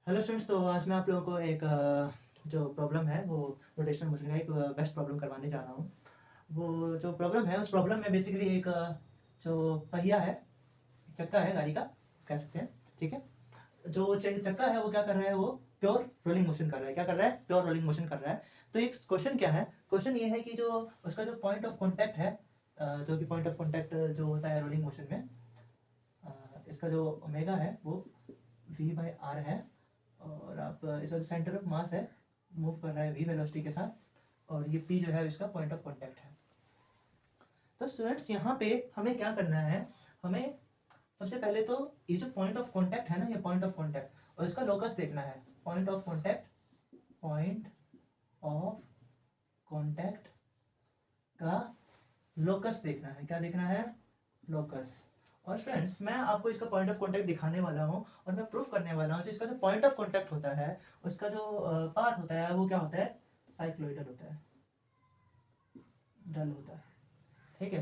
Hello students, तो आज मैं आप लोगों को एक जो प्रॉब्लम है वो रोटेशनल मोशन का एक बेस्ट प्रॉब्लम करवाने जा रहा हूँ। वो जो प्रॉब्लम है उस प्रॉब्लम में बेसिकली एक जो पहिया है, चक्का है गाड़ी का, कह सकते हैं। ठीक है, जो चक्का है वो क्या कर रहा है, वो प्योर रोलिंग मोशन कर रहा है। क्या कर रहा है? प्योर रोलिंग मोशन कर रहा है। तो एक क्वेश्चन क्या है, क्वेश्चन ये है कि जो उसका जो पॉइंट ऑफ कॉन्टैक्ट है, जो कि पॉइंट ऑफ कॉन्टैक्ट जो होता है रोलिंग मोशन में, इसका जो ओमेगा है वो वी बाई आर है। और आप इसका जो सेंटर ऑफ मास है मूव कर रहा है वी वेलोसिटी के साथ, और ये पी जो है इसका पॉइंट ऑफ कॉन्टैक्ट है। तो स्टूडेंट्स यहाँ पे हमें क्या करना है, हमें सबसे पहले तो ये जो पॉइंट ऑफ कॉन्टैक्ट है ना, ये पॉइंट ऑफ कॉन्टैक्ट और इसका लोकस देखना है। Point of contact, point of contact का लोकस देखना है। क्या देखना है? लोकस। और फ्रेंड्स, मैं आपको इसका पॉइंट ऑफ कॉन्टैक्ट दिखाने वाला हूँ और मैं प्रूफ करने वाला हूँ जो इसका जो पॉइंट ऑफ कॉन्टैक्ट होता है, उसका जो पाथ होता है वो क्या होता है? साइक्लोइडल होता है, डल होता है। ठीक है,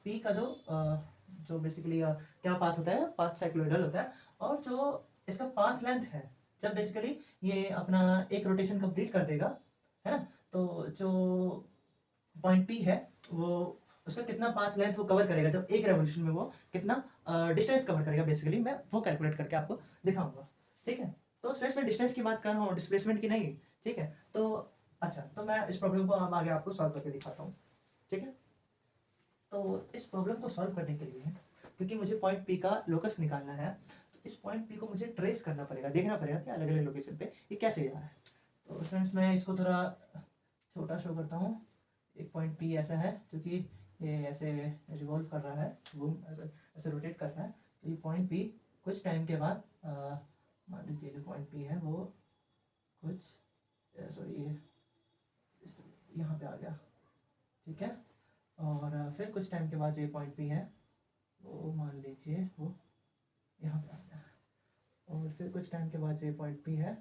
पी का जो बेसिकली क्या पाथ होता है? पाथ साइक्लोइडल होता है। और जो इसका पाथ लेंथ है, जब बेसिकली ये अपना एक रोटेशन कंप्लीट कर देगा, है ना, तो जो पॉइंट पी है वो उसका कितना पाथ लेंथ वो कवर करेगा, जब एक रेवोल्यूशन में वो कितना डिस्टेंस कवर करेगा, बेसिकली मैं वो कैलकुलेट करके आपको दिखाऊंगा। ठीक है, तो फ्रेंड्स मैं डिस्टेंस की बात कर रहा हूँ, डिस्प्लेसमेंट की नहीं। ठीक है, तो अच्छा, तो मैं इस प्रॉब्लम को अब आगे आपको सॉल्व करके दिखाता हूँ। ठीक है, तो इस प्रॉब्लम को सॉल्व करने के लिए, क्योंकि मुझे पॉइंट पी का लोकस निकालना है, तो इस पॉइंट पी को मुझे ट्रेस करना पड़ेगा, देखना पड़ेगा कि अलग अलग लोकेशन पे ये कैसे जा रहा है। तो फ्रेंड्स मैं इसको थोड़ा छोटा शो करता हूँ। एक पॉइंट पी ऐसा है जो कि ये ऐसे रिवॉल्व कर रहा है, घूम ऐसे ऐसे रोटेट कर रहा है। तो ये पॉइंट पी कुछ टाइम के बाद मान लीजिए जो पॉइंट पी है वो कुछ सॉरी यहाँ पे आ गया। ठीक है, और फिर कुछ टाइम के बाद जो ये पॉइंट पी है वो मान लीजिए वो यहाँ पे आ गया। और फिर कुछ टाइम के बाद जो ये पॉइंट पी है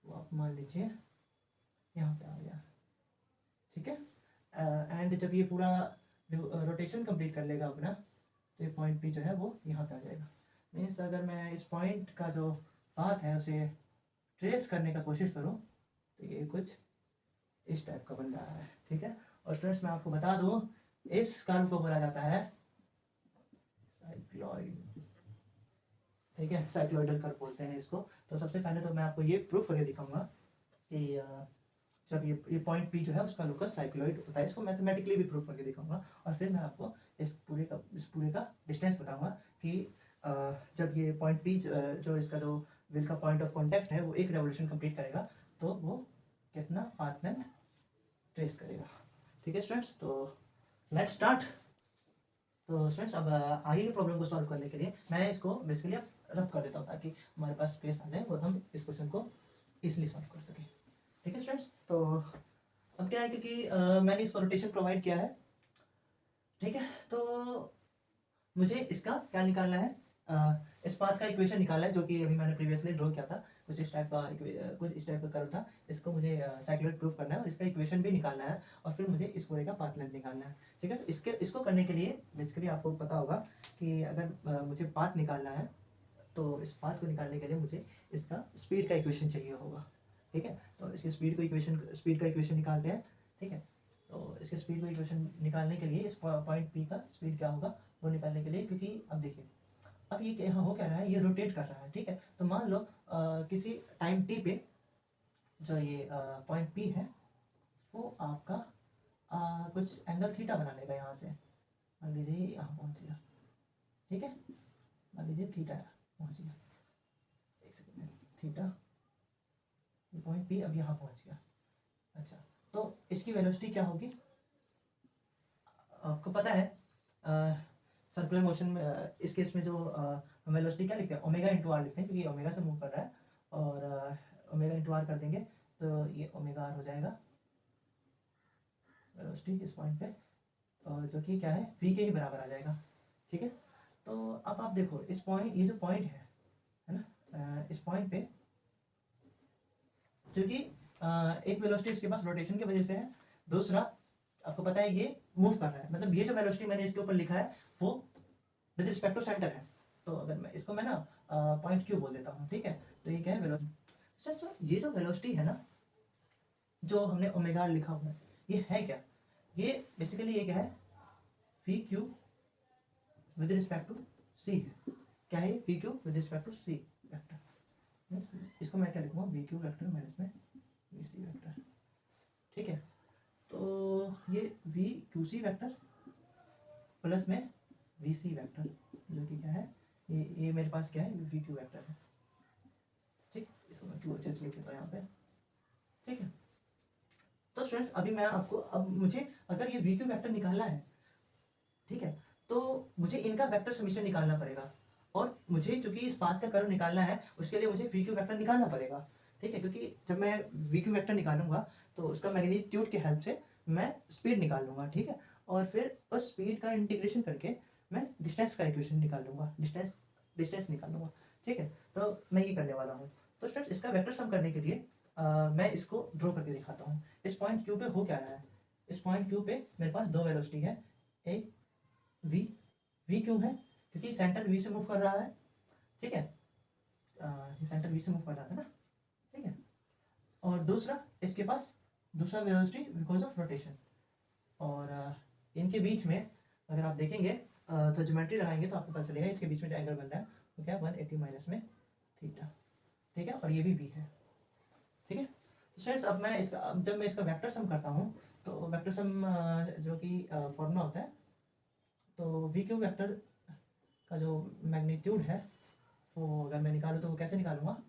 वो आप मान लीजिए यहाँ पे आ गया। ठीक है, एंड जब ये पूरा रोटेशन कंप्लीट कर लेगा अपना, तो ये पॉइंट पी जो है वो यहाँ पे आ जाएगा। मीन्स अगर मैं इस पॉइंट का जो पाथ है उसे ट्रेस करने का कोशिश करूँ, तो ये कुछ इस टाइप का बन रहा है। ठीक है, और स्टूडेंट्स मैं आपको बता दूँ, इस कर्व को बोला जाता है साइक्लॉइड। ठीक है, साइक्लॉइडल कर्व बोलते हैं इसको। तो सबसे पहले तो मैं आपको ये प्रूफ करके दिखाऊंगा कि जब ये पॉइंट पी जो है उसका लोकस साइक्लॉइड होता है। इसको मैथमेटिकली भी प्रूफ करके दिखाऊंगा, और फिर मैं आपको इस पूरे का डिस्टेंस बताऊंगा कि जब ये पॉइंट पी जो इसका जो व्हील का पॉइंट ऑफ कॉन्टैक्ट है वो एक रेवोल्यूशन कंप्लीट करेगा, तो वो कितना पाथ लेंथ ट्रेस करेगा। ठीक है स्टूडेंट्स, तो लेट्स स्टार्ट। तो स्टूडेंट्स अब आगे की प्रॉब्लम को सॉल्व करने के लिए मैं इसको बेसिकली अब रफ कर देता हूँ, ताकि हमारे पास स्पेस आ जाए और हम इस क्वेश्चन को इजीली सॉल्व कर सकें। ठीक है स्टूडेंट्स, तो अब क्या है, क्योंकि मैंने इसको रोटेशन प्रोवाइड किया है। ठीक है, तो मुझे इसका क्या निकालना है, इस पाथ का इक्वेशन निकालना है, जो कि अभी मैंने प्रीवियसली ड्रॉ किया था। कुछ इस टाइप का कुछ इस टाइप का कर्व था। इसको मुझे साइक्लॉइड प्रूफ करना है और इसका इक्वेशन भी निकालना है, और फिर मुझे इस पूरे का पाथ लेंथ निकालना है। ठीक है, तो इसको करने के लिए बेसिकली आपको पता होगा कि अगर मुझे पाथ निकालना है, तो इस पाथ को निकालने के लिए मुझे इसका स्पीड का इक्वेशन चाहिए होगा। ठीक है, तो इसके स्पीड का इक्वेशन निकालते हैं। ठीक है, तो इसके स्पीड का इक्वेशन निकालने के लिए इस पॉइंट पी का स्पीड क्या होगा वो निकालने के लिए, क्योंकि अब देखिए, अब ये यहाँ हो क्या रहा है, ये रोटेट कर रहा है। ठीक है, तो मान लो किसी टाइम टी पे जो ये पॉइंट पी है वो आपका कुछ एंगल थीटा बना लेगा यहाँ से। मान लीजिए यहाँ पहुँच गया। ठीक है, मान लीजिए थीटा पहुँच गया, एक सेकेंड, थीटा, पॉइंट पी अब यहाँ पहुँच गया। अच्छा, तो इसकी वेलोसिटी क्या होगी आपको पता है? सर्कुलर मोशन में इस केस में जो वेलोसिटी क्या लिखते हैं, ओमेगा इंटू आर लिखते हैं, क्योंकि ओमेगा से मूव कर रहा है। और ओमेगा इंटू आर कर देंगे तो ये ओमेगा आर हो जाएगा वेलोसिटी इस पॉइंट पे, और जो कि क्या है, वी के ही बराबर आ जाएगा। ठीक है, तो अब आप देखो इस पॉइंट, ये जो पॉइंट है ना, इस पॉइंट पे क्योंकि एक वेलोसिटी इसके पास रोटेशन की वजह से है, दूसरा आपको पता है ये मूव कर रहा है, मतलब ये जो वेलोसिटी मैंने इसके ऊपर लिखा है वो विद रिस्पेक्ट टू सेंटर है। तो अगर मैं इसको मैं ना पॉइंट क्यू बोल देता हूँ। ठीक है, तो ये क्या है, वेलोसिटी तो ये जो वेलोसिटी है ना, जो हमने ओमेगा लिखा हुआ है, ये है क्या? ये बेसिकली ये क्या है? V Q with respect to C है। क्या है? V Q with respect to C vector. इसको मैं क्या लिखूंगा? वी क्यू वेक्टर माइनस में वी सी वेक्टर। ठीक है, तो ये V Q C vector plus में वी सी वेक्टर, जो कि क्या है? ये मेरे पास क्या है? वी क्यू वेक्टर है। ठीक, इसको मैं क्यू अच्छे से लिख लेता हूँ यहाँ पे। ठीक है, तो स्टूडेंट्स अभी मैं आपको, अब मुझे अगर ये वी क्यू वेक्टर निकालना है, ठीक है, तो मुझे इनका वेक्टर समीकरण निकालना पड़ेगा। और मुझे चूंकि इस पाथ का कर्व निकालना है, उसके लिए मुझे वी क्यू वेक्टर निकालना पड़ेगा। ठीक है, क्योंकि जब मैं वी क्यू वेक्टर निकालूंगा तो उसका मैग्नीट्यूड के हेल्प से मैं स्पीड निकाल लूंगा। ठीक है, और फिर उस स्पीड का इंटीग्रेशन करके मैं डिस्टेंस का इक्वेशन निकाल लूंगा, डिस्टेंस निकाल लूंगा। ठीक है, तो मैं ये करने वाला हूँ। तो स्टूडेंट्स इसका वेक्टर सम करने के लिए मैं इसको ड्रॉ करके दिखाता हूँ। इस पॉइंट क्यू पे हो क्या रहा है? इस पॉइंट क्यू पे मेरे पास दो वेलोसिटी है, एक वी, वी क्यों है? क्योंकि सेंटर वी से मूव कर रहा है। ठीक है, ये सेंटर वी से मूव कर रहा था ना। ठीक है, और दूसरा इसके पास दूसरा वेलोसिटी बिकॉज ऑफ रोटेशन। और इनके बीच में अगर आप देखेंगे तो ज्योमेट्री लगाएंगे तो आपको पता चलेगा इसके बीच में जो एंगल बन रहा है वो क्या है? 180 माइनस में थीटा। ठीक है, और ये भी वी है। ठीक है, स्टूडेंट्स अब मैं इसका, अब जब मैं इसका वेक्टर सम करता हूँ तो वेक्टर सम जो कि फॉर्मूला होता है, तो वी क्यू वेक्टर का जो मैग्नीट्यूड है वो अगर मैं निकालूँ तो वो कैसे निकालूंगा?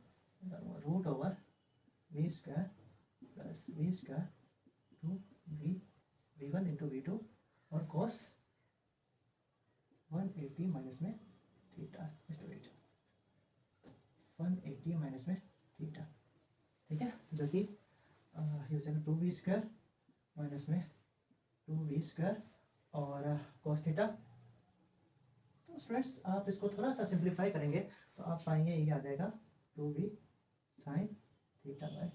Root over V square plus V square two V one into V two और कॉस 180 माइनस में थीटा, 180 माइनस में थीटा। ठीक है, जो कि ये हो जाएगा 2v² माइनस में 2v² और कॉस थीटा। तो स्टूडेंट्स आप इसको थोड़ा सा सिंप्लीफाई करेंगे तो आप पाएंगे ये आ जाएगा 2v साइन थीटा बाय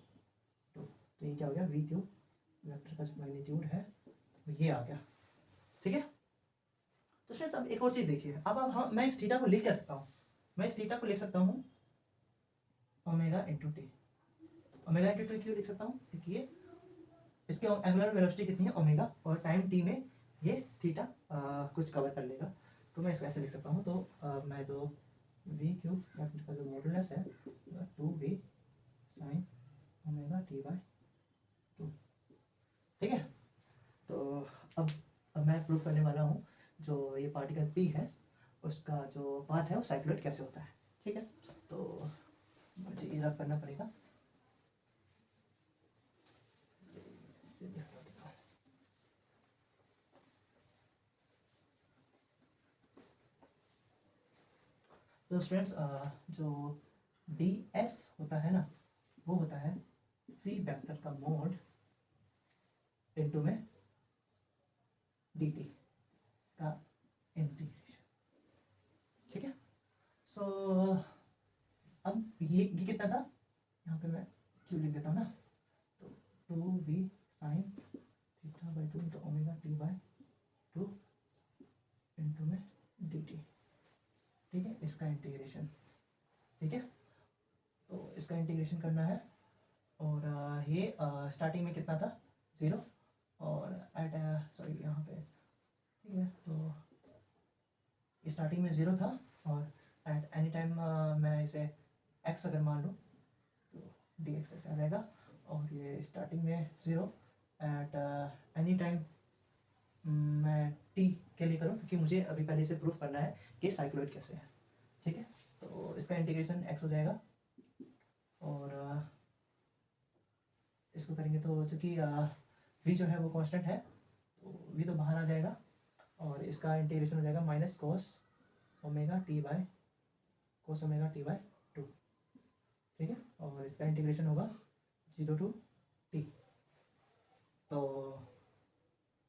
2। तो ये क्या हो गया? वी क्यू वेक्टर का जो मैग्नीट्यूड है ये आ गया। ठीक है, तो स्टूडेंट्स अब एक और चीज़ देखिए। अब हम, मैं इस थीटा को लिख क्या सकता हूँ? मैं इस थीटा को लिख सकता हूँ omega into T. Omega into T क्यों लिख सकता हूँ? क्योंकि ये इसके एंगुलर वेलोसिटी कितनी है? ओमेगा, और टाइम टी में ये थीटा कुछ कवर कर लेगा। तो मैं इसको ऐसे लिख सकता हूँ। तो मैं जो वी क्यू वेक्टर का जो मॉडुलस है 2v sine omega t by 2। ठीक है, तो अब मैं प्रूफ करने वाला हूँ जो ये पार्टिकल पी है उसका जो पाथ है वो साइक्लोइड कैसे होता है। ठीक है, तो मुझे ये रफ करना पड़ेगा। तो स्टूडेंट्स जो डी एस होता है ना, वो होता है फ्री वेक्टर का मोड इनटू में डी टी का इंटीग्रेशन। ठीक है, सो अब ये कितना था? यहाँ पे मैं क्यों लिख देता हूँ ना, तो 2v sine theta by 2 into omega t by 2 into में डी टी। ठीक है, इसका इंटीग्रेशन। ठीक है, तो इसका इंटीग्रेशन करना है। और ये स्टार्टिंग में कितना था? 0, और एट सॉरी यहाँ पे। ठीक है, तो स्टार्टिंग में 0 था और एट एनी टाइम मैं इसे x अगर मान लूँ तो डी एक्स ऐसे आ जाएगा। और ये स्टार्टिंग में 0 एट एनी टाइम मैं t के लिए करूँ, क्योंकि मुझे अभी पहले से प्रूफ करना है कि साइक्लोइड कैसे है। ठीक है, तो इसका इंटीग्रेशन x हो जाएगा। और इसको करेंगे तो चूँकि v जो है वो कांस्टेंट है तो v तो बाहर आ जाएगा, और इसका इंटीग्रेशन हो जाएगा minus cos omega t by 2। ठीक है, और इसका इंटीग्रेशन होगा 0 टू t। तो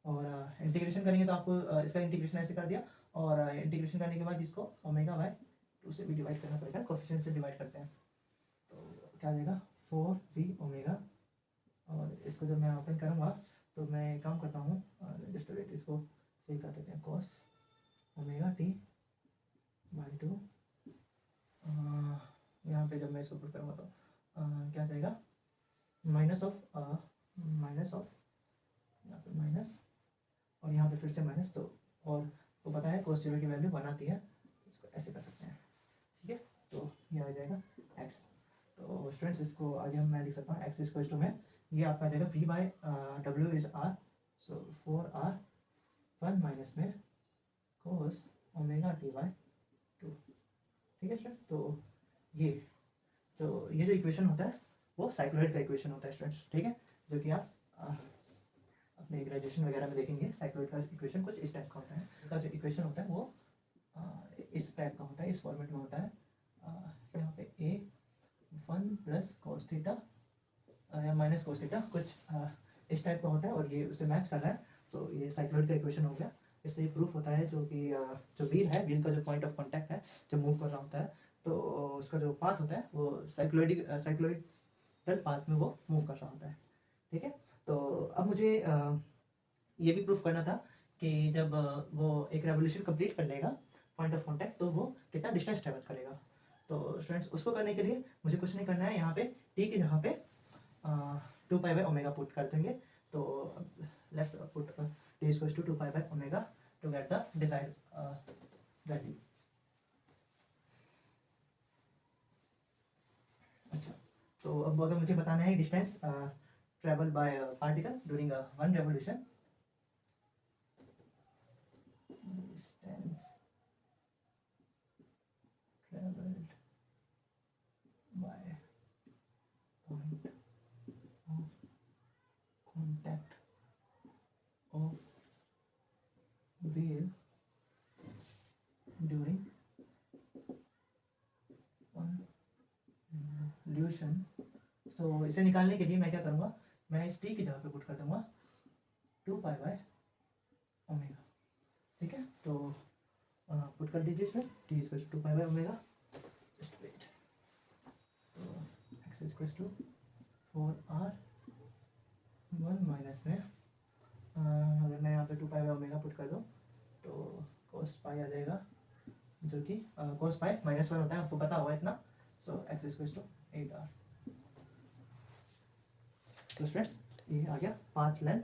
और इंटीग्रेशन करेंगे तो आपको इसका इंटीग्रेशन ऐसे कर दिया, और इंटीग्रेशन करने के बाद इसको ओमेगा बाय 2 से भी डिवाइड करना पड़ेगा, कोफिशिएंट से डिवाइड करते हैं। तो क्या आ जाएगा? 4v omega. और इसको जब मैं ओपन करूँगा तो मैं काम करता हूँ, जस्ट वेट, इसको सही कर देते हैं, कॉस ओमेगा टी बाई 2। यहाँ पे जब मैं इसको पुट करूँगा तो क्या जाएगा, माइनस ऑफ माइनस ऑफ, यहाँ पे माइनस और यहाँ पे फिर से माइनस। तो और को पता है cos 0 की वैल्यू 1 आती है, इसको ऐसे कर सकते हैं, ठीक है। तो ये आ जाएगा x। तो स्टूडेंट्स इसको आगे हम मैं लिख सकता हूँ x इक्वल टू में ये आपका आ जाएगा v by W is r, so 4r 1 minus में cos ओमेगा t बाई 2, ठीक है स्टूडेंट। तो ये जो इक्वेशन होता है वो साइक्लॉइड का इक्वेशन होता है स्टूडेंट्स, ठीक है, जो कि आप अपने ग्रेजुएशन वगैरह में देखेंगे। साइक्लॉइड का इक्वेशन कुछ इस टाइप का होता है, इसका जो इक्वेशन होता है वो इस टाइप का होता है, इस फॉर्मेट में होता है। यहाँ पे a 1 प्लस cos थीटा या माइनस cos थीटा कुछ इस टाइप का होता है, और ये उससे मैच कर रहा है, तो ये साइक्लॉइड का इक्वेशन हो गया। इससे ये प्रूफ होता है जो कि जो व्हील है, व्हील का जो पॉइंट ऑफ कॉन्टैक्ट है जब मूव कर रहा होता है, तो उसका जो पाथ होता है वो साइक्लॉइडल पाथ में वो मूव कर रहा होता है, ठीक है। तो अब मुझे ये भी प्रूफ करना था कि जब वो एक रेवोल्यूशन कंप्लीट कर लेगा पॉइंट ऑफ कॉन्टैक्ट, तो वो कितना डिस्टेंस ट्रेवल करेगा। तो स्टूडेंट्स उसको करने के लिए मुझे कुछ नहीं करना है, यहाँ पे टी के जहाँ पे 2 पाई बाई ओमेगा पुट कर देंगे। तो let's put t equals to 2 pi by omega to get the desired value. अच्छा, तो अब अगर मुझे बताना है distance travel by particle during one revolution, distance travelled by point of contact of wheel during convolution। तो इसे निकालने के लिए मैं क्या करूँगा, मैं इस t की जगह पे पुट कर दूंगा 2 पाई बाय ओमेगा, ठीक है। तो पुट कर दीजिए इसमें t equal to 2 pi by omega, just wait. तो x equal to 4r 1 minus में अगर मैं यहाँ पे 2 पाई बाय ओमेगा पुट कर दूँ तो cos पाई आ जाएगा, जो कि cos पाई -1 होता है, आपको पता होगा इतना। So x equal to 8r। तो स्टूडेंट्स ये आ गया path length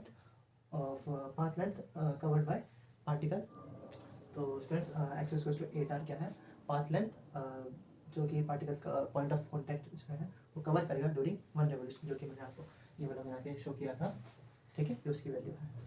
covered by particle. तो students x equal to 8r क्या है, पाथ लेंथ जो कि पार्टिकल का पॉइंट ऑफ कॉन्टैक्ट जो है वो कवर करेगा ड्यूरिंग वन रेवोल्यूशन, जो कि मैंने आपको ये वाला बना के शो किया था, ठीक है, जो उसकी वैल्यू है।